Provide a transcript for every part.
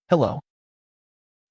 Hello.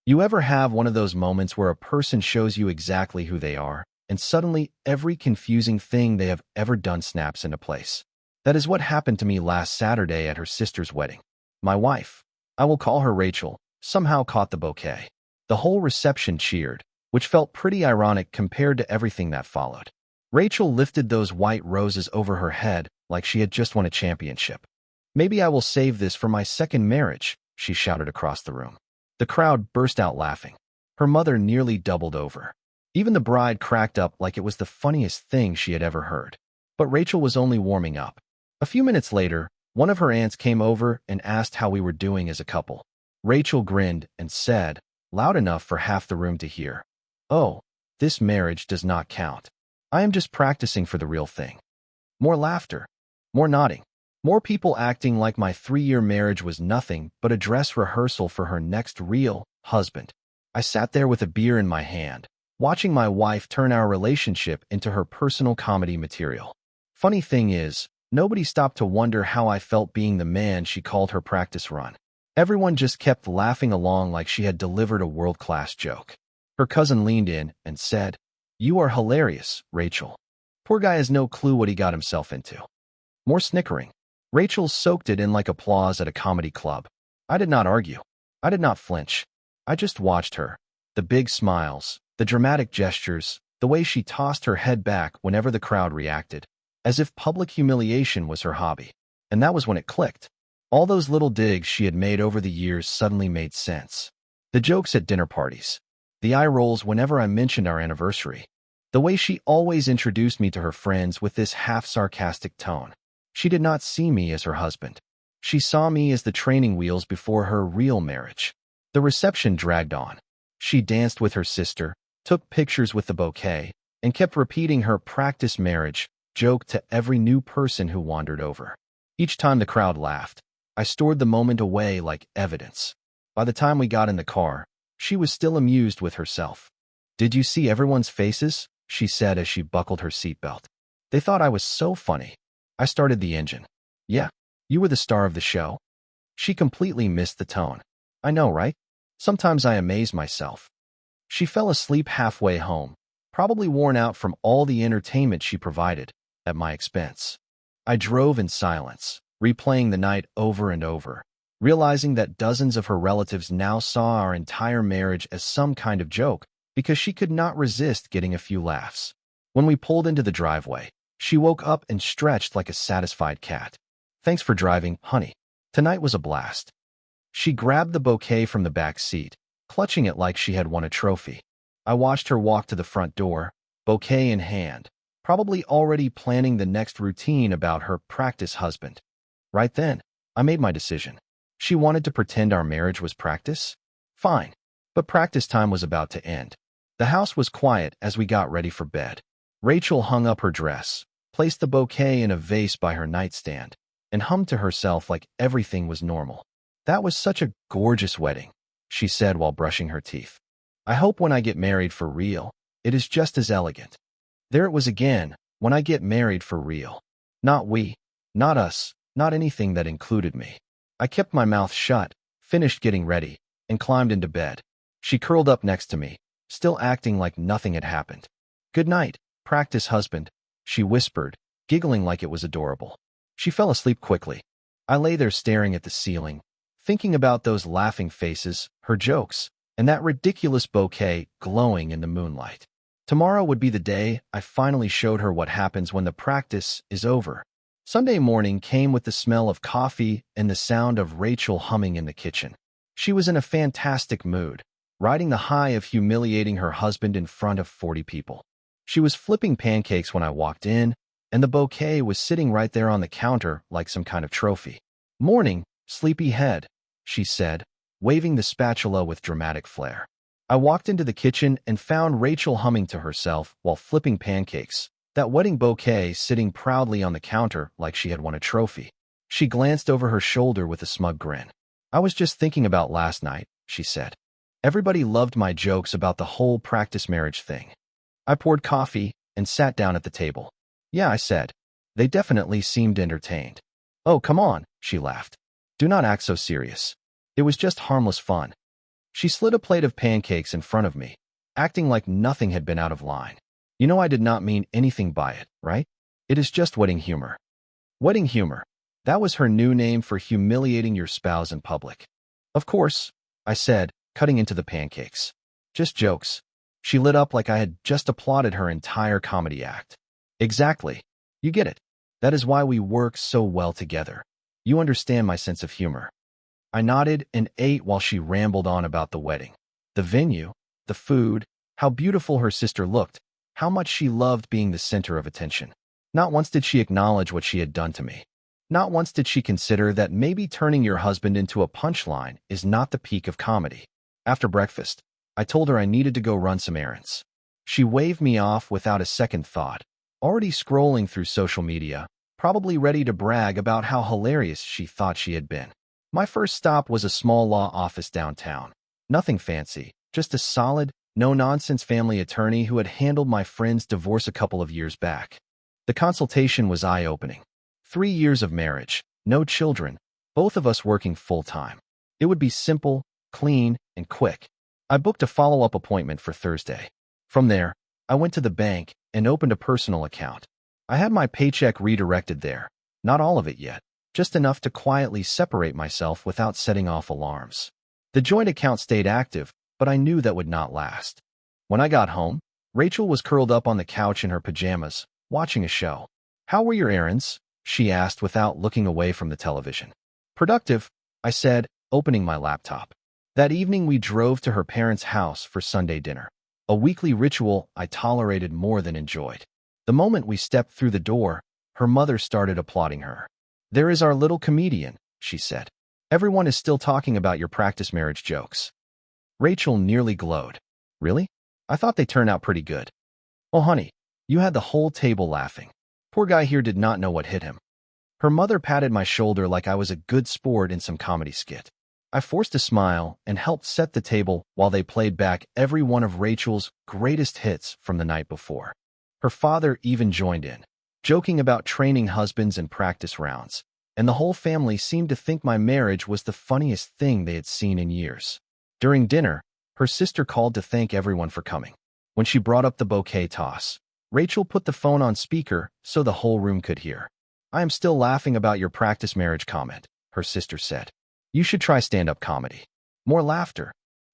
You ever have one of those moments where a person shows you exactly who they are, and suddenly every confusing thing they have ever done snaps into place? That is what happened to me last Saturday at her sister's wedding. My wife, I will call her Rachel, somehow caught the bouquet. The whole reception cheered, which felt pretty ironic compared to everything that followed. Rachel lifted those white roses over her head like she had just won a championship. "Maybe I will save this for my second marriage," she shouted across the room. The crowd burst out laughing. Her mother nearly doubled over. Even the bride cracked up like it was the funniest thing she had ever heard. But Rachel was only warming up. A few minutes later, one of her aunts came over and asked how we were doing as a couple. Rachel grinned and said, loud enough for half the room to hear, "Oh, this marriage does not count. I am just practicing for the real thing." More laughter. More nodding. More people acting like my 3-year marriage was nothing but a dress rehearsal for her next real husband. I sat there with a beer in my hand, watching my wife turn our relationship into her personal comedy material. Funny thing is, nobody stopped to wonder how I felt being the man she called her practice run. Everyone just kept laughing along like she had delivered a world-class joke. Her cousin leaned in and said, "You are hilarious, Rachel." Poor guy has no clue what he got himself into. More snickering. Rachel soaked it in like applause at a comedy club. I did not argue. I did not flinch. I just watched her. The big smiles, the dramatic gestures, the way she tossed her head back whenever the crowd reacted, as if public humiliation was her hobby. And that was when it clicked. All those little digs she had made over the years suddenly made sense. The jokes at dinner parties. The eye rolls whenever I mentioned our anniversary. The way she always introduced me to her friends with this half-sarcastic tone. She did not see me as her husband. She saw me as the training wheels before her real marriage. The reception dragged on. She danced with her sister, took pictures with the bouquet, and kept repeating her practice marriage joke to every new person who wandered over. Each time the crowd laughed, I stored the moment away like evidence. By the time we got in the car, she was still amused with herself. "Did you see everyone's faces?" she said as she buckled her seatbelt. "They thought I was so funny." I started the engine. "Yeah, you were the star of the show." She completely missed the tone. I know, right? Sometimes I amaze myself. She fell asleep halfway home, probably worn out from all the entertainment she provided, at my expense. I drove in silence, replaying the night over and over, realizing that dozens of her relatives now saw our entire marriage as some kind of joke because she could not resist getting a few laughs. When we pulled into the driveway, she woke up and stretched like a satisfied cat. "Thanks for driving, honey. Tonight was a blast." She grabbed the bouquet from the back seat, clutching it like she had won a trophy. I watched her walk to the front door, bouquet in hand, probably already planning the next routine about her practice husband. Right then, I made my decision. She wanted to pretend our marriage was practice? Fine. But practice time was about to end. The house was quiet as we got ready for bed. Rachel hung up her dress, placed the bouquet in a vase by her nightstand, and hummed to herself like everything was normal. "That was such a gorgeous wedding," she said while brushing her teeth. "I hope when I get married for real, it is just as elegant." There it was again, when I get married for real. Not we, not us, not anything that included me. I kept my mouth shut, finished getting ready, and climbed into bed. She curled up next to me, still acting like nothing had happened. "Good night, practice husband," she whispered, giggling like it was adorable. She fell asleep quickly. I lay there staring at the ceiling, thinking about those laughing faces, her jokes, and that ridiculous bouquet glowing in the moonlight. Tomorrow would be the day I finally showed her what happens when the practice is over. Sunday morning came with the smell of coffee and the sound of Rachel humming in the kitchen. She was in a fantastic mood, riding the high of humiliating her husband in front of 40 people. She was flipping pancakes when I walked in, and the bouquet was sitting right there on the counter like some kind of trophy. "Morning, sleepy head," she said, waving the spatula with dramatic flair. I walked into the kitchen and found Rachel humming to herself while flipping pancakes, that wedding bouquet sitting proudly on the counter like she had won a trophy. She glanced over her shoulder with a smug grin. "I was just thinking about last night," she said. "Everybody loved my jokes about the whole practice marriage thing." I poured coffee and sat down at the table. "Yeah," I said. "They definitely seemed entertained." "Oh, come on," she laughed. "Do not act so serious. It was just harmless fun. She slid a plate of pancakes in front of me, acting like nothing had been out of line. You know I did not mean anything by it, right? It is just wedding humor. Wedding humor. That was her new name for humiliating your spouse in public. Of course, I said, cutting into the pancakes. Just jokes. She lit up like I had just applauded her entire comedy act. Exactly. You get it. That is why we work so well together. You understand my sense of humor. I nodded and ate while she rambled on about the wedding. The venue, the food, how beautiful her sister looked, how much she loved being the center of attention. Not once did she acknowledge what she had done to me. Not once did she consider that maybe turning your husband into a punchline is not the peak of comedy. After breakfast, I told her I needed to go run some errands. She waved me off without a second thought, already scrolling through social media, probably ready to brag about how hilarious she thought she had been. My first stop was a small law office downtown. Nothing fancy, just a solid, no-nonsense family attorney who had handled my friend's divorce a couple of years back. The consultation was eye-opening. 3 years of marriage, no children, both of us working full-time. It would be simple, clean, and quick. I booked a follow-up appointment for Thursday. From there, I went to the bank and opened a personal account. I had my paycheck redirected there, not all of it yet, just enough to quietly separate myself without setting off alarms. The joint account stayed active, but I knew that would not last. When I got home, Rachel was curled up on the couch in her pajamas, watching a show. "How were your errands?" she asked without looking away from the television. "Productive," I said, opening my laptop. That evening we drove to her parents' house for Sunday dinner, a weekly ritual I tolerated more than enjoyed. The moment we stepped through the door, her mother started applauding her. "There is our little comedian," she said. "Everyone is still talking about your practice marriage jokes." Rachel nearly glowed. "Really? I thought they turned out pretty good." "Oh, honey, you had the whole table laughing. Poor guy here did not know what hit him." Her mother patted my shoulder like I was a good sport in some comedy skit. I forced a smile and helped set the table while they played back every one of Rachel's greatest hits from the night before. Her father even joined in, joking about training husbands and practice rounds, and the whole family seemed to think my marriage was the funniest thing they had seen in years. During dinner, her sister called to thank everyone for coming. When she brought up the bouquet toss, Rachel put the phone on speaker so the whole room could hear. "I am still laughing about your practice marriage comment," her sister said. "You should try stand-up comedy. More laughter.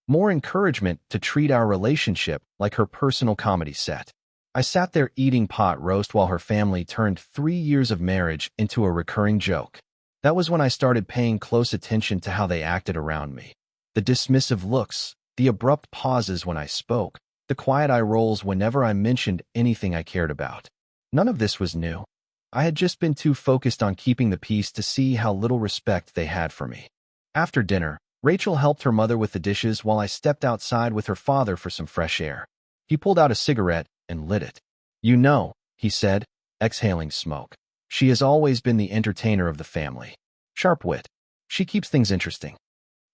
More encouragement to treat our relationship like her personal comedy set." I sat there eating pot roast while her family turned 3 years of marriage into a recurring joke. That was when I started paying close attention to how they acted around me. The dismissive looks, the abrupt pauses when I spoke, the quiet eye rolls whenever I mentioned anything I cared about. None of this was new. I had just been too focused on keeping the peace to see how little respect they had for me. After dinner, Rachel helped her mother with the dishes while I stepped outside with her father for some fresh air. He pulled out a cigarette and lit it. "You know," he said, exhaling smoke, "she has always been the entertainer of the family. Sharp wit. She keeps things interesting."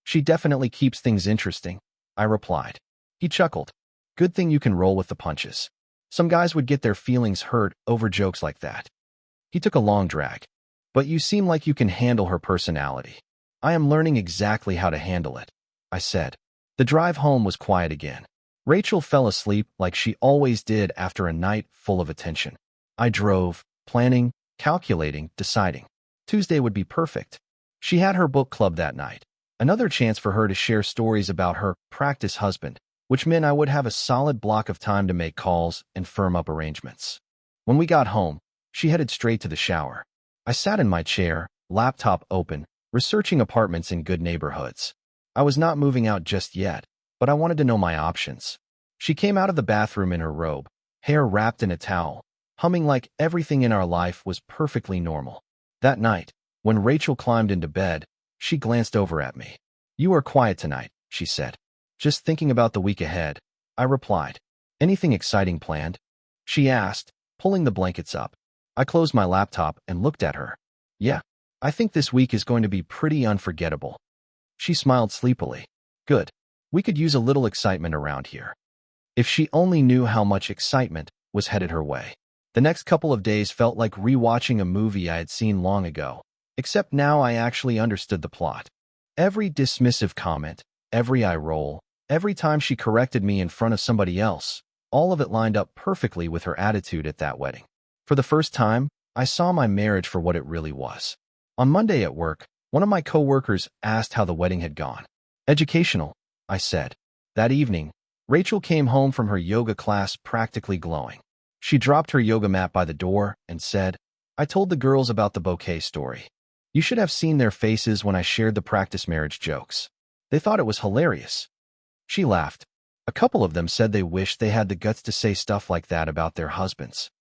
"She definitely keeps things interesting," I replied. He chuckled. "Good thing you can roll with the punches. Some guys would get their feelings hurt over jokes like that." He took a long drag. "But you seem like you can handle her personality." "I am learning exactly how to handle it," I said. The drive home was quiet again. Rachel fell asleep like she always did after a night full of attention. I drove, planning, calculating, deciding. Tuesday would be perfect. She had her book club that night. Another chance for her to share stories about her practice husband, which meant I would have a solid block of time to make calls and firm up arrangements. When we got home, she headed straight to the shower. I sat in my chair, laptop open, researching apartments in good neighborhoods. I was not moving out just yet, but I wanted to know my options. She came out of the bathroom in her robe, hair wrapped in a towel, humming like everything in our life was perfectly normal. That night, when Rachel climbed into bed, she glanced over at me. "You are quiet tonight," she said. "Just thinking about the week ahead," I replied. "Anything exciting planned?" she asked, pulling the blankets up. I closed my laptop and looked at her. "Yeah. I think this week is going to be pretty unforgettable." She smiled sleepily. "Good. We could use a little excitement around here." If she only knew how much excitement was headed her way. The next couple of days felt like rewatching a movie I had seen long ago, except now I actually understood the plot. Every dismissive comment, every eye roll, every time she corrected me in front of somebody else, all of it lined up perfectly with her attitude at that wedding. For the first time, I saw my marriage for what it really was. On Monday at work, one of my coworkers asked how the wedding had gone. Educational, I said. That evening, Rachel came home from her yoga class practically glowing. She dropped her yoga mat by the door and said, "I told the girls about the bouquet story. You should have seen their faces when I shared the practice marriage jokes. They thought it was hilarious." She laughed. A couple of them said they wished they had the guts to say stuff like that about their husbands.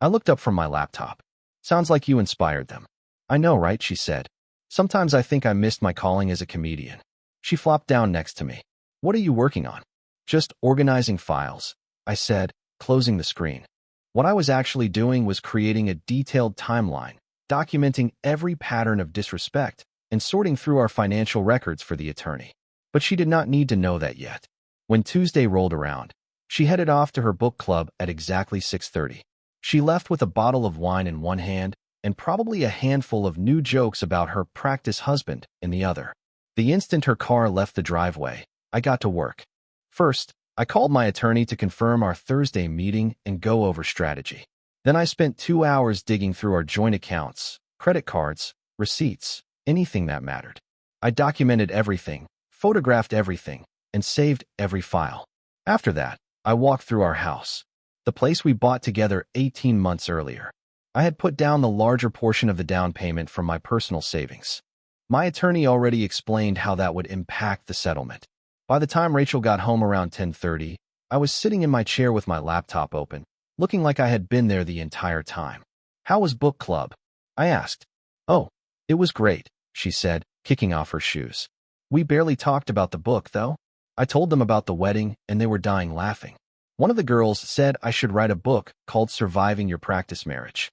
I looked up from my laptop. "Sounds like you inspired them." "I know, right?" she said. "Sometimes I think I missed my calling as a comedian." She flopped down next to me. "What are you working on?" "Just organizing files," I said, closing the screen. What I was actually doing was creating a detailed timeline, documenting every pattern of disrespect, and sorting through our financial records for the attorney. But she did not need to know that yet. When Tuesday rolled around, she headed off to her book club at exactly 6:30. She left with a bottle of wine in one hand and probably a handful of new jokes about her practice husband in the other. The instant her car left the driveway, I got to work. First, I called my attorney to confirm our Thursday meeting and go over strategy. Then I spent 2 hours digging through our joint accounts, credit cards, receipts, anything that mattered. I documented everything, photographed everything, and saved every file. After that, I walked through our house, the place we bought together 18 months earlier. I had put down the larger portion of the down payment from my personal savings. My attorney already explained how that would impact the settlement. By the time Rachel got home around 10:30, I was sitting in my chair with my laptop open, looking like I had been there the entire time. "How was book club?" I asked. "Oh, it was great," she said, kicking off her shoes. "We barely talked about the book, though." I told them about the wedding, and they were dying laughing. One of the girls said I should write a book called Surviving Your Practice Marriage.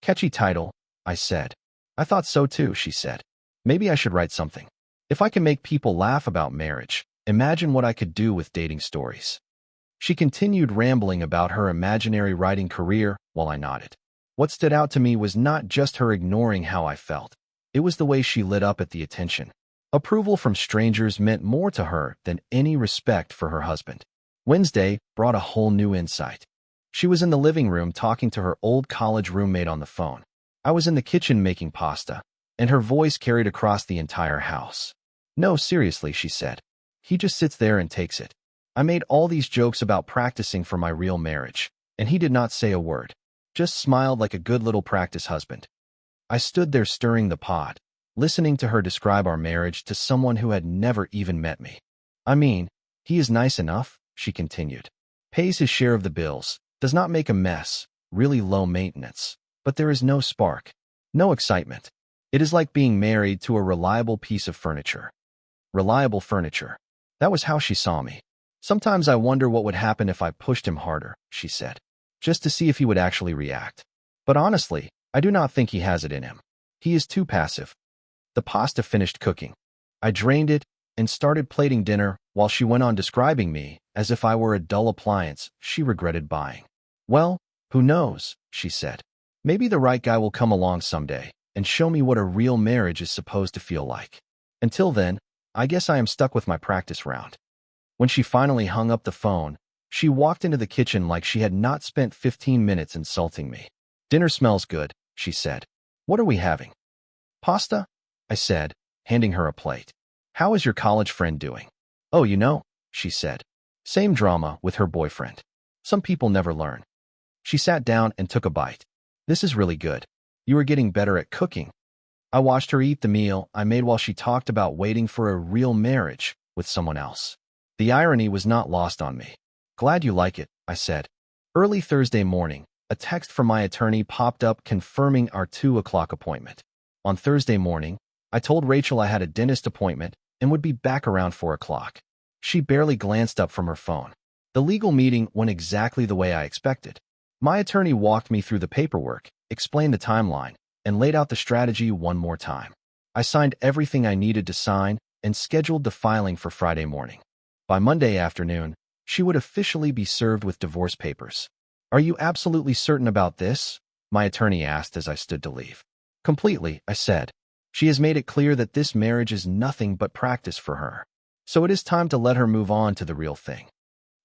"Catchy title," I said. "I thought so too," she said. "Maybe I should write something. If I can make people laugh about marriage, imagine what I could do with dating stories." She continued rambling about her imaginary writing career while I nodded. What stood out to me was not just her ignoring how I felt. It was the way she lit up at the attention. Approval from strangers meant more to her than any respect for her husband. Wednesday brought a whole new insight. She was in the living room talking to her old college roommate on the phone. I was in the kitchen making pasta, and her voice carried across the entire house. "No, seriously," she said. "He just sits there and takes it." I made all these jokes about practicing for my real marriage, and he did not say a word, just smiled like a good little practice husband. I stood there stirring the pot, listening to her describe our marriage to someone who had never even met me. "I mean, he is nice enough," she continued. "Pays his share of the bills, does not make a mess, really low maintenance. But there is no spark, no excitement. It is like being married to a reliable piece of furniture." Reliable furniture. That was how she saw me. "Sometimes I wonder what would happen if I pushed him harder," she said, "just to see if he would actually react. But honestly, I do not think he has it in him. He is too passive." The pasta finished cooking. I drained it and started plating dinner while she went on describing me as if I were a dull appliance she regretted buying. "Well, who knows," she said. "Maybe the right guy will come along someday and show me what a real marriage is supposed to feel like. Until then, I guess I am stuck with my practice round." When she finally hung up the phone, she walked into the kitchen like she had not spent 15 minutes insulting me. "Dinner smells good," she said. "What are we having?" "Pasta," I said, handing her a plate. "How is your college friend doing?" "Oh, you know," she said. "Same drama with her boyfriend. Some people never learn." She sat down and took a bite. "This is really good. You are getting better at cooking." I watched her eat the meal I made while she talked about waiting for a real marriage with someone else. The irony was not lost on me. "Glad you like it," I said. Early Thursday morning, a text from my attorney popped up confirming our 2 o'clock appointment. On Thursday morning, I told Rachel I had a dentist appointment and would be back around 4 o'clock. She barely glanced up from her phone. The legal meeting went exactly the way I expected. My attorney walked me through the paperwork, explained the timeline, and laid out the strategy one more time. I signed everything I needed to sign and scheduled the filing for Friday morning. By Monday afternoon, she would officially be served with divorce papers. "Are you absolutely certain about this?" my attorney asked as I stood to leave. "Completely," I said. She has made it clear that this marriage is nothing but practice for her. So it is time to let her move on to the real thing.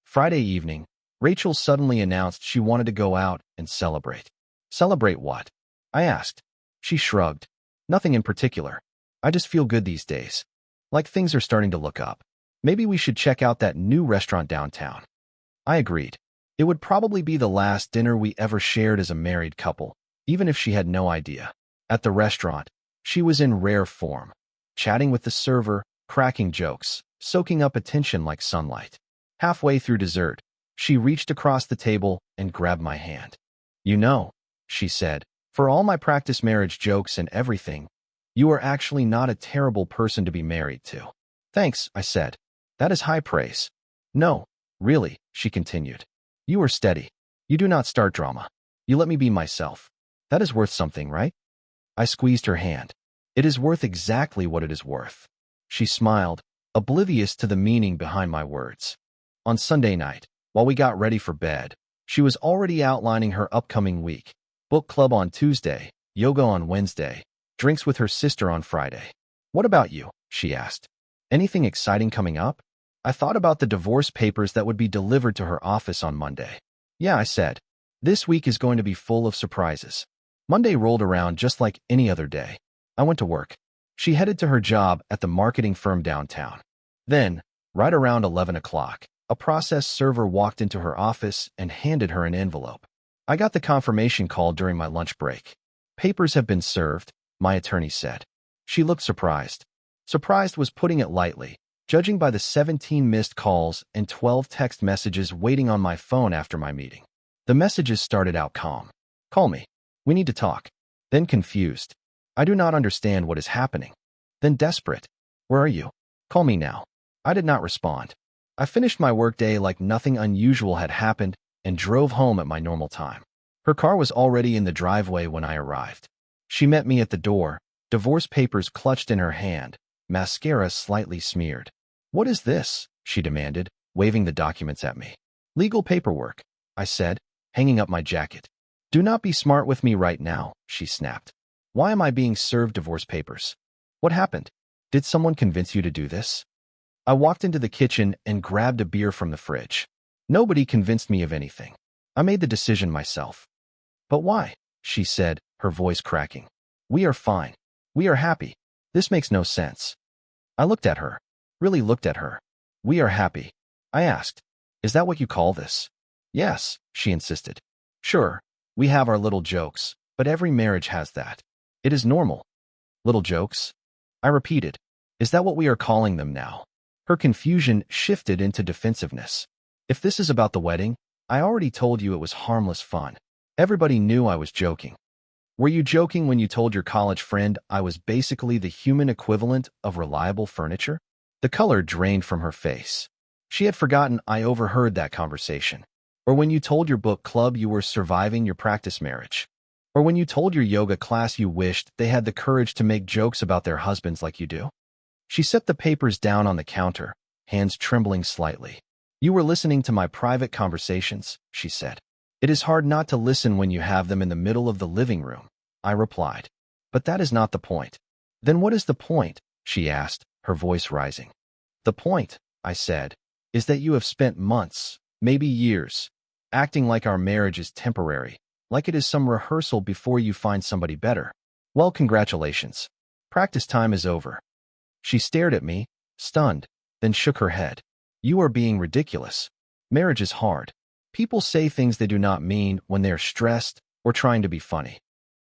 Friday evening, Rachel suddenly announced she wanted to go out and celebrate. Celebrate what? I asked. She shrugged. Nothing in particular. I just feel good these days. Like things are starting to look up. Maybe we should check out that new restaurant downtown. I agreed. It would probably be the last dinner we ever shared as a married couple, even if she had no idea. At the restaurant, she was in rare form, chatting with the server, cracking jokes, soaking up attention like sunlight. Halfway through dessert, she reached across the table and grabbed my hand. You know, she said, for all my practice marriage jokes and everything, you are actually not a terrible person to be married to. Thanks, I said. That is high praise. No, really, she continued. You are steady. You do not start drama. You let me be myself. That is worth something, right? I squeezed her hand. It is worth exactly what it is worth. She smiled, oblivious to the meaning behind my words. On Sunday night, while we got ready for bed, she was already outlining her upcoming week. Book club on Tuesday, yoga on Wednesday, drinks with her sister on Friday. What about you? She asked. Anything exciting coming up? I thought about the divorce papers that would be delivered to her office on Monday. Yeah, I said. This week is going to be full of surprises. Monday rolled around just like any other day. I went to work. She headed to her job at the marketing firm downtown. Then, right around 11 o'clock, a process server walked into her office and handed her an envelope. I got the confirmation call during my lunch break. Papers have been served, my attorney said. She looked surprised. Surprised was putting it lightly, judging by the 17 missed calls and 12 text messages waiting on my phone after my meeting. The messages started out calm. Call me. We need to talk. Then confused. I do not understand what is happening. Then desperate. Where are you? Call me now. I did not respond. I finished my workday like nothing unusual had happened and drove home at my normal time. Her car was already in the driveway when I arrived. She met me at the door, divorce papers clutched in her hand, mascara slightly smeared. What is this? She demanded, waving the documents at me. Legal paperwork, I said, hanging up my jacket. Do not be smart with me right now, she snapped. Why am I being served divorce papers? What happened? Did someone convince you to do this? I walked into the kitchen and grabbed a beer from the fridge. Nobody convinced me of anything. I made the decision myself. But why? She said, her voice cracking. We are fine. We are happy. This makes no sense. I looked at her. Really looked at her. We are happy. I asked, is that what you call this? Yes, she insisted. Sure, we have our little jokes, but every marriage has that. It is normal. Little jokes? I repeated, is that what we are calling them now? Her confusion shifted into defensiveness. If this is about the wedding, I already told you it was harmless fun. Everybody knew I was joking. Were you joking when you told your college friend I was basically the human equivalent of reliable furniture? The color drained from her face. She had forgotten I overheard that conversation. Or when you told your book club you were surviving your practice marriage. Or when you told your yoga class you wished they had the courage to make jokes about their husbands like you do. She set the papers down on the counter, hands trembling slightly. You were listening to my private conversations, she said. It is hard not to listen when you have them in the middle of the living room, I replied. But that is not the point. Then what is the point? She asked, her voice rising. The point, I said, is that you have spent months, maybe years, acting like our marriage is temporary, like it is some rehearsal before you find somebody better. Well, congratulations. Practice time is over. She stared at me, stunned, then shook her head. You are being ridiculous. Marriage is hard. People say things they do not mean when they are stressed or trying to be funny.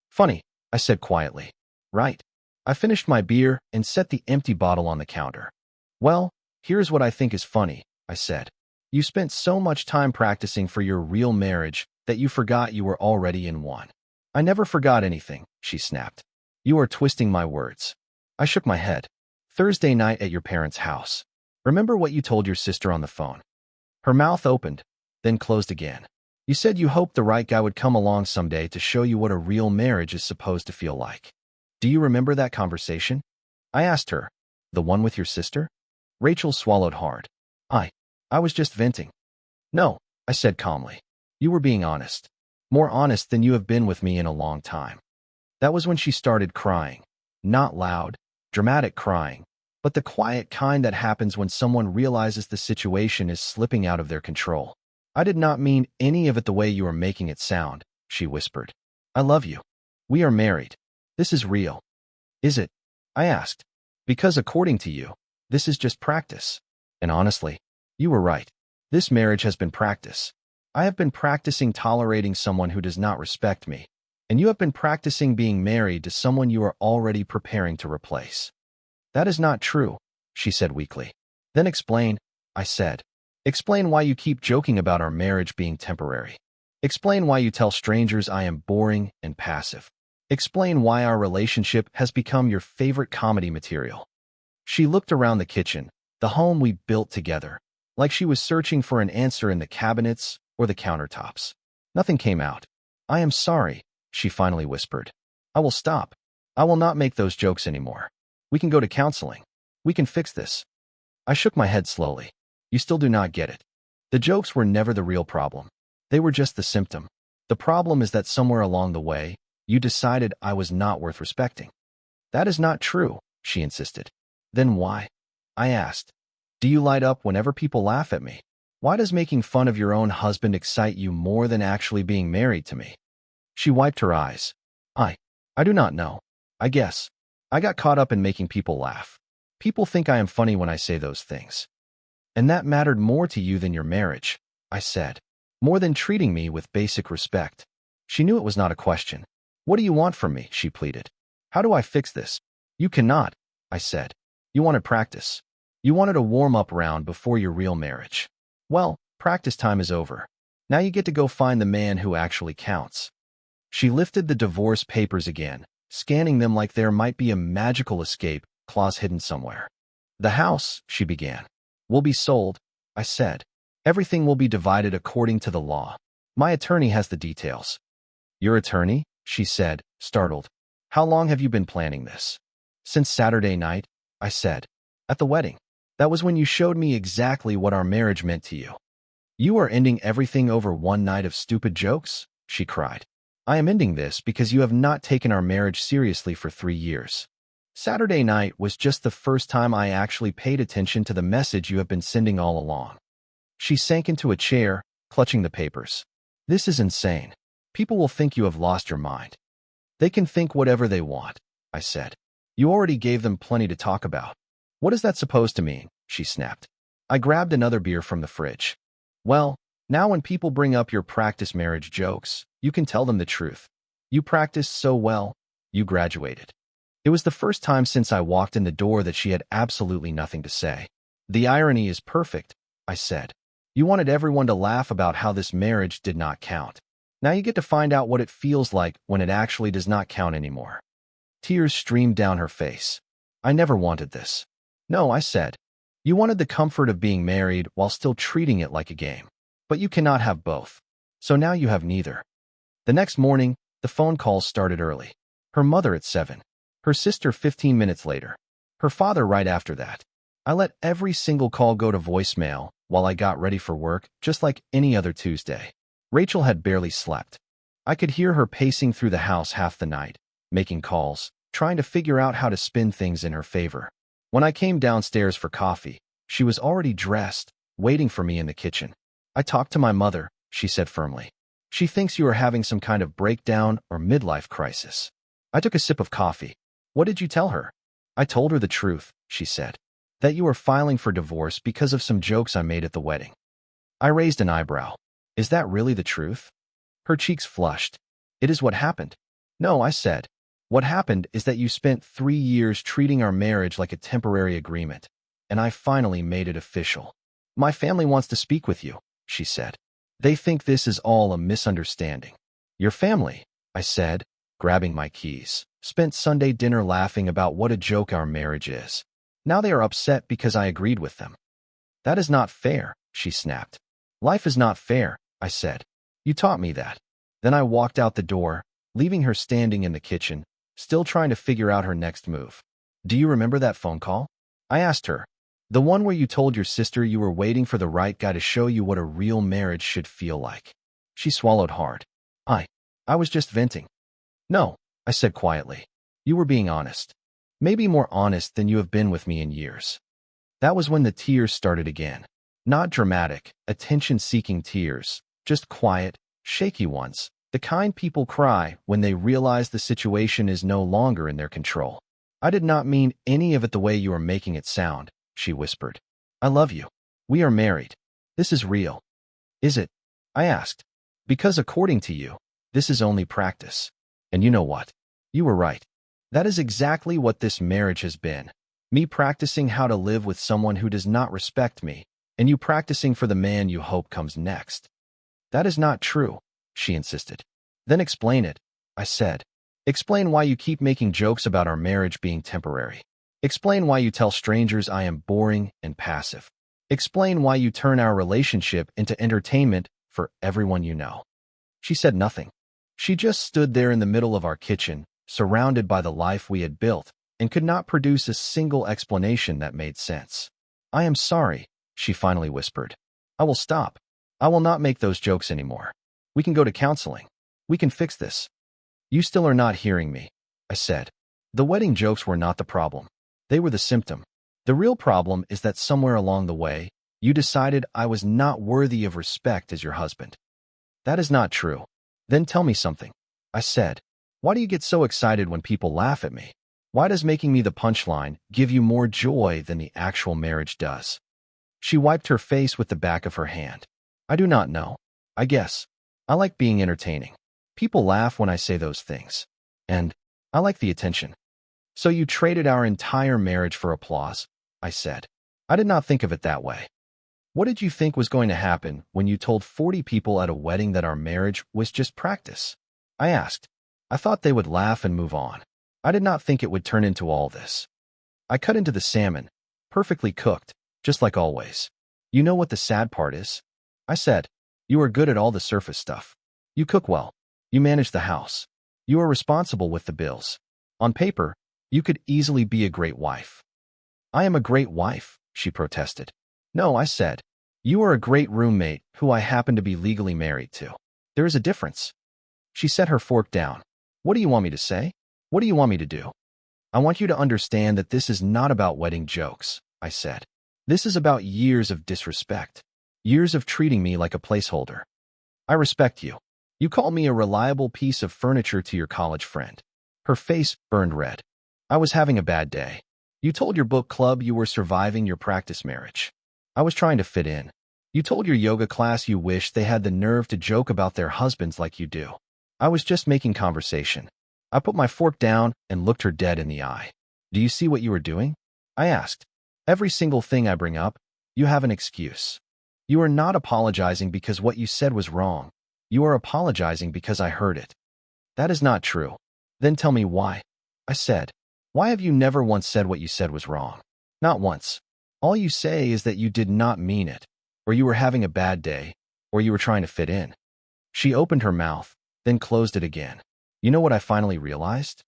Funny, I said quietly. Right. I finished my beer and set the empty bottle on the counter. Well, here's what I think is funny, I said. You spent so much time practicing for your real marriage that you forgot you were already in one. I never forgot anything, she snapped. You are twisting my words. I shook my head. Thursday night at your parents' house. Remember what you told your sister on the phone? Her mouth opened, then closed again. You said you hoped the right guy would come along someday to show you what a real marriage is supposed to feel like. Do you remember that conversation? I asked her. The one with your sister? Rachel swallowed hard. I was just venting. No, I said calmly. You were being honest. More honest than you have been with me in a long time. That was when she started crying. Not loud, dramatic crying, but the quiet kind that happens when someone realizes the situation is slipping out of their control. I did not mean any of it the way you are making it sound, she whispered. I love you. We are married. This is real. Is it? I asked. Because according to you, this is just practice. And honestly, you were right. This marriage has been practice. I have been practicing tolerating someone who does not respect me, and you have been practicing being married to someone you are already preparing to replace. That is not true, she said weakly. Then explain, I said. Explain why you keep joking about our marriage being temporary. Explain why you tell strangers I am boring and passive. Explain why our relationship has become your favorite comedy material. She looked around the kitchen, the home we built together, like she was searching for an answer in the cabinets or the countertops. Nothing came out. I am sorry, she finally whispered. I will stop. I will not make those jokes anymore. We can go to counseling. We can fix this. I shook my head slowly. You still do not get it. The jokes were never the real problem. They were just the symptom. The problem is that somewhere along the way, you decided I was not worth respecting. That is not true, she insisted. Then why? I asked. Do you light up whenever people laugh at me? Why does making fun of your own husband excite you more than actually being married to me? She wiped her eyes. I do not know. I guess. I got caught up in making people laugh. People think I am funny when I say those things. And that mattered more to you than your marriage, I said. More than treating me with basic respect. She knew it was not a question. What do you want from me? She pleaded. How do I fix this? You cannot, I said. You wanted practice. You wanted a warm-up round before your real marriage. Well, practice time is over. Now you get to go find the man who actually counts. She lifted the divorce papers again, scanning them like there might be a magical escape clause hidden somewhere. The house, she began, will be sold, I said. Everything will be divided according to the law. My attorney has the details. Your attorney? She said, startled. How long have you been planning this? Since Saturday night, I said. At the wedding. That was when you showed me exactly what our marriage meant to you. You are ending everything over one night of stupid jokes? She cried. I am ending this because you have not taken our marriage seriously for 3 years. Saturday night was just the first time I actually paid attention to the message you have been sending all along. She sank into a chair, clutching the papers. This is insane. People will think you have lost your mind. They can think whatever they want, I said. You already gave them plenty to talk about. What is that supposed to mean? She snapped. I grabbed another beer from the fridge. Well, now when people bring up your practice marriage jokes, you can tell them the truth. You practiced so well, you graduated. It was the first time since I walked in the door that she had absolutely nothing to say. The irony is perfect, I said. You wanted everyone to laugh about how this marriage did not count. Now you get to find out what it feels like when it actually does not count anymore. Tears streamed down her face. I never wanted this. No, I said. You wanted the comfort of being married while still treating it like a game. But you cannot have both. So now you have neither. The next morning, the phone calls started early. Her mother at 7. Her sister 15 minutes later. Her father right after that. I let every single call go to voicemail while I got ready for work, just like any other Tuesday. Rachel had barely slept. I could hear her pacing through the house half the night, making calls, trying to figure out how to spin things in her favor. When I came downstairs for coffee, she was already dressed, waiting for me in the kitchen. I talked to my mother, she said firmly. She thinks you are having some kind of breakdown or midlife crisis. I took a sip of coffee. What did you tell her? I told her the truth, she said. That you were filing for divorce because of some jokes I made at the wedding. I raised an eyebrow. Is that really the truth? Her cheeks flushed. It is what happened. No, I said. What happened is that you spent 3 years treating our marriage like a temporary agreement, and I finally made it official. My family wants to speak with you, she said. They think this is all a misunderstanding. Your family, I said, grabbing my keys, spent Sunday dinner laughing about what a joke our marriage is. Now they are upset because I agreed with them. That is not fair, she snapped. Life is not fair, I said. You taught me that. Then I walked out the door, leaving her standing in the kitchen, still trying to figure out her next move. Do you remember that phone call? I asked her. The one where you told your sister you were waiting for the right guy to show you what a real marriage should feel like. She swallowed hard. I was just venting. No, I said quietly. You were being honest. Maybe more honest than you have been with me in years. That was when the tears started again. Not dramatic, attention-seeking tears, just quiet, shaky ones, the kind people cry when they realize the situation is no longer in their control. I did not mean any of it the way you are making it sound, she whispered. I love you. We are married. This is real. Is it? I asked. Because according to you, this is only practice. And you know what? You were right. That is exactly what this marriage has been. Me practicing how to live with someone who does not respect me, and you practicing for the man you hope comes next. That is not true, she insisted. Then explain it, I said. Explain why you keep making jokes about our marriage being temporary. Explain why you tell strangers I am boring and passive. Explain why you turn our relationship into entertainment for everyone you know. She said nothing. She just stood there in the middle of our kitchen, surrounded by the life we had built, and could not produce a single explanation that made sense. I am sorry, she finally whispered. I will stop. I will not make those jokes anymore. We can go to counseling. We can fix this. You still are not hearing me, I said. The wedding jokes were not the problem. They were the symptom. The real problem is that somewhere along the way, you decided I was not worthy of respect as your husband. That is not true. Then tell me something, I said. Why do you get so excited when people laugh at me? Why does making me the punchline give you more joy than the actual marriage does? She wiped her face with the back of her hand. I do not know. I guess. I like being entertaining. People laugh when I say those things. And I like the attention. So you traded our entire marriage for applause, I said. I did not think of it that way. What did you think was going to happen when you told 40 people at a wedding that our marriage was just practice? I asked. I thought they would laugh and move on. I did not think it would turn into all this. I cut into the salmon, perfectly cooked, just like always. You know what the sad part is? I said. You are good at all the surface stuff. You cook well. You manage the house. You are responsible with the bills. On paper, you could easily be a great wife. I am a great wife, she protested. No, I said. You are a great roommate who I happen to be legally married to. There is a difference. She set her fork down. What do you want me to say? What do you want me to do? I want you to understand that this is not about wedding jokes, I said. This is about years of disrespect. Years of treating me like a placeholder. I respect you. You call me a reliable piece of furniture to your college friend. Her face burned red. I was having a bad day. You told your book club you were surviving your practice marriage. I was trying to fit in. You told your yoga class you wished they had the nerve to joke about their husbands like you do. I was just making conversation. I put my fork down and looked her dead in the eye. Do you see what you are doing? I asked. Every single thing I bring up, you have an excuse. You are not apologizing because what you said was wrong. You are apologizing because I heard it. That is not true. Then tell me why. I said. Why have you never once said what you said was wrong? Not once. All you say is that you did not mean it, or you were having a bad day, or you were trying to fit in. She opened her mouth, then closed it again. You know what I finally realized?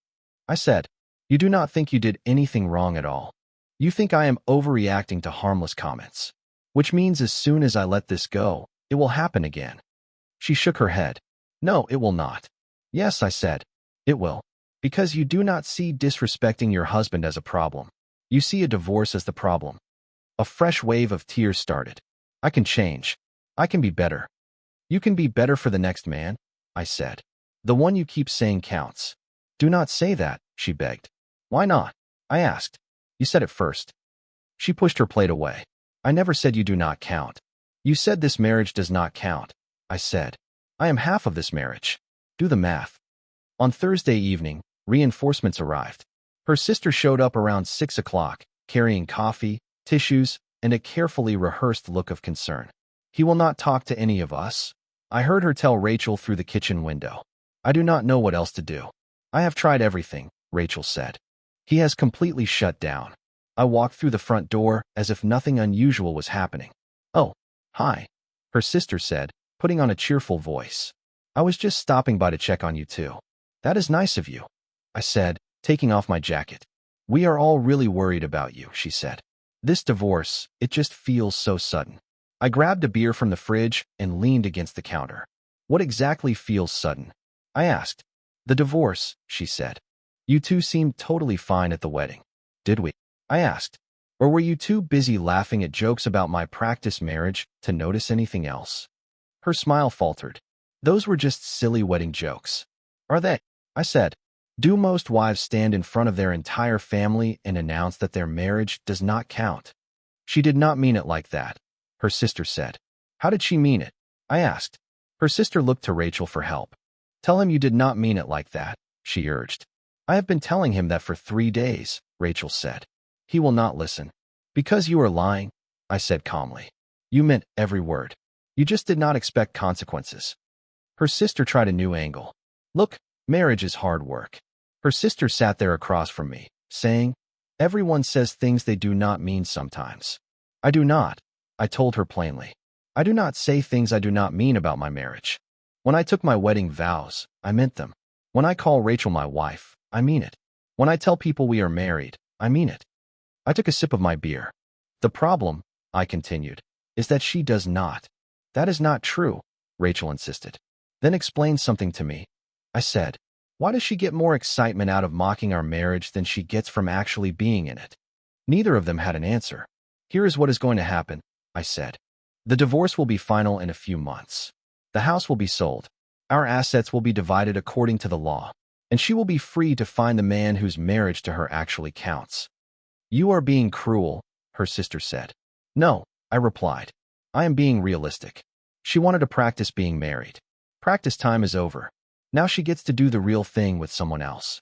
I said, you do not think you did anything wrong at all. You think I am overreacting to harmless comments, which means as soon as I let this go, it will happen again. She shook her head. No, it will not. Yes, I said, it will. Because you do not see disrespecting your husband as a problem. You see a divorce as the problem. A fresh wave of tears started. I can change. I can be better. You can be better for the next man, I said. The one you keep saying counts. Do not say that, she begged. Why not? I asked. You said it first. She pushed her plate away. I never said you do not count. You said this marriage does not count, I said. I am half of this marriage. Do the math. On Thursday evening, reinforcements arrived. Her sister showed up around 6 o'clock, carrying coffee, tissues, and a carefully rehearsed look of concern. He will not talk to any of us. I heard her tell Rachel through the kitchen window. I do not know what else to do. I have tried everything, Rachel said. He has completely shut down. I walked through the front door as if nothing unusual was happening. Oh, hi, her sister said, putting on a cheerful voice. I was just stopping by to check on you too. That is nice of you, I said, taking off my jacket. We are all really worried about you, she said. This divorce, it just feels so sudden. I grabbed a beer from the fridge and leaned against the counter. What exactly feels sudden? I asked. The divorce, she said. You two seemed totally fine at the wedding. Did we? I asked. Or were you too busy laughing at jokes about my practice marriage to notice anything else? Her smile faltered. Those were just silly wedding jokes. Are they? I said. Do most wives stand in front of their entire family and announce that their marriage does not count? She did not mean it like that, her sister said. How did she mean it? I asked. Her sister looked to Rachel for help. Tell him you did not mean it like that, she urged. I have been telling him that for 3 days, Rachel said. He will not listen. Because you are lying, I said calmly. You meant every word. You just did not expect consequences. Her sister tried a new angle. Look, marriage is hard work. Her sister sat there across from me, saying, everyone says things they do not mean sometimes. I do not, I told her plainly. I do not say things I do not mean about my marriage. When I took my wedding vows, I meant them. When I call Rachel my wife, I mean it. When I tell people we are married, I mean it. I took a sip of my beer. The problem, I continued, is that she does not. That is not true, Rachel insisted. Then explain something to me. I said, why does she get more excitement out of mocking our marriage than she gets from actually being in it? Neither of them had an answer. Here is what is going to happen, I said. The divorce will be final in a few months. The house will be sold. Our assets will be divided according to the law, and she will be free to find the man whose marriage to her actually counts. You are being cruel, her sister said. No, I replied. I am being realistic. She wanted to practice being married. Practice time is over. Now she gets to do the real thing with someone else.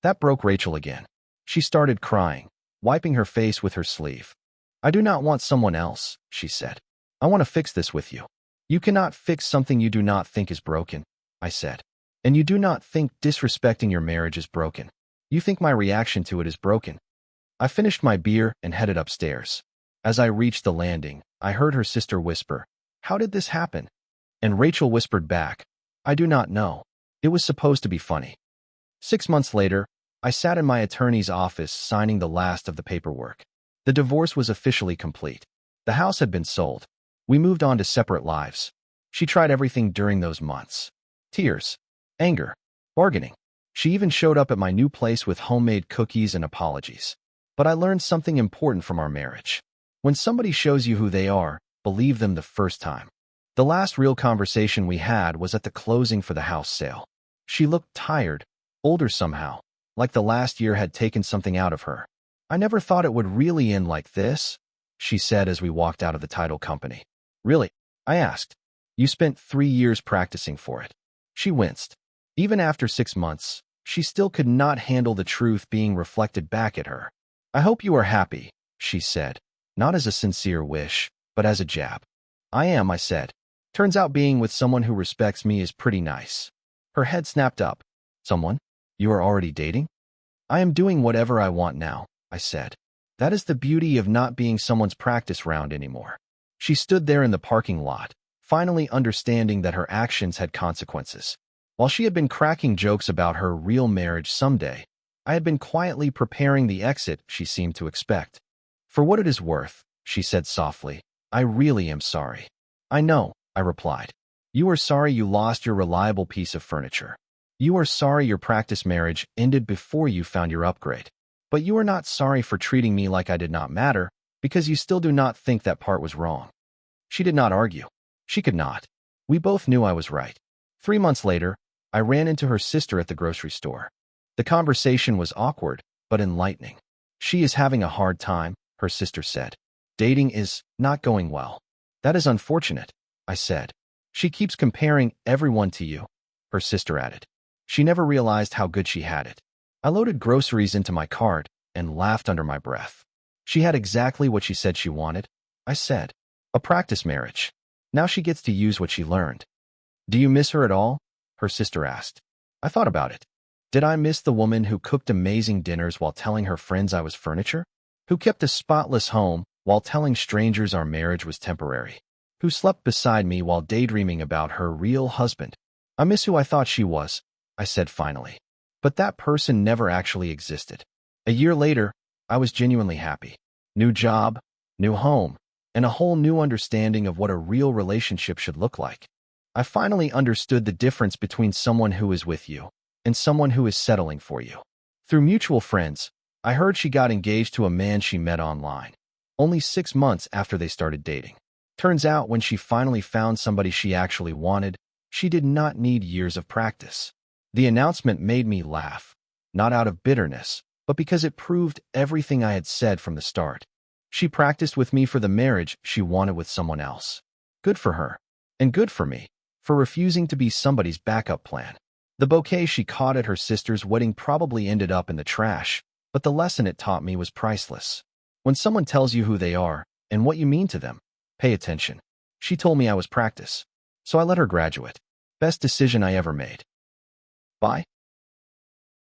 That broke Rachel again. She started crying, wiping her face with her sleeve. I do not want someone else, she said. I want to fix this with you. You cannot fix something you do not think is broken, I said. And you do not think disrespecting your marriage is broken. You think my reaction to it is broken. I finished my beer and headed upstairs. As I reached the landing, I heard her sister whisper, how did this happen? And Rachel whispered back, I do not know. It was supposed to be funny. 6 months later, I sat in my attorney's office signing the last of the paperwork. The divorce was officially complete. The house had been sold. We moved on to separate lives. She tried everything during those months. Tears, anger, bargaining. She even showed up at my new place with homemade cookies and apologies. But I learned something important from our marriage. When somebody shows you who they are, believe them the first time. The last real conversation we had was at the closing for the house sale. She looked tired, older somehow, like the last year had taken something out of her. I never thought it would really end like this, she said as we walked out of the title company. Really? I asked. You spent 3 years practicing for it. She winced. Even after 6 months, she still could not handle the truth being reflected back at her. I hope you are happy, she said, not as a sincere wish, but as a jab. I am, I said. Turns out being with someone who respects me is pretty nice. Her head snapped up. Someone? You are already dating? I am doing whatever I want now, I said. That is the beauty of not being someone's practice round anymore. She stood there in the parking lot, finally understanding that her actions had consequences. While she had been cracking jokes about her real marriage someday, I had been quietly preparing the exit she seemed to expect. For what it is worth, she said softly, I really am sorry. I know, I replied. You are sorry you lost your reliable piece of furniture. You are sorry your practice marriage ended before you found your upgrade. But you are not sorry for treating me like I did not matter, because you still do not think that part was wrong. She did not argue. She could not. We both knew I was right. 3 months later, I ran into her sister at the grocery store. The conversation was awkward, but enlightening. She is having a hard time, her sister said. Dating is not going well. That is unfortunate, I said. She keeps comparing everyone to you, her sister added. She never realized how good she had it. I loaded groceries into my cart and laughed under my breath. She had exactly what she said she wanted, I said. A practice marriage. Now she gets to use what she learned. Do you miss her at all? Her sister asked. I thought about it. Did I miss the woman who cooked amazing dinners while telling her friends I was furniture? Who kept a spotless home while telling strangers our marriage was temporary? Who slept beside me while daydreaming about her real husband? I miss who I thought she was, I said finally. But that person never actually existed. A year later, I was genuinely happy. New job, new home, and a whole new understanding of what a real relationship should look like. I finally understood the difference between someone who is with you and someone who is settling for you. Through mutual friends, I heard she got engaged to a man she met online, only 6 months after they started dating. Turns out when she finally found somebody she actually wanted, she did not need years of practice. The announcement made me laugh, not out of bitterness, but because it proved everything I had said from the start. She practiced with me for the marriage she wanted with someone else. Good for her. And good for me, for refusing to be somebody's backup plan. The bouquet she caught at her sister's wedding probably ended up in the trash, but the lesson it taught me was priceless. When someone tells you who they are and what you mean to them, pay attention. She told me I was practice, so I let her graduate. Best decision I ever made. Bye.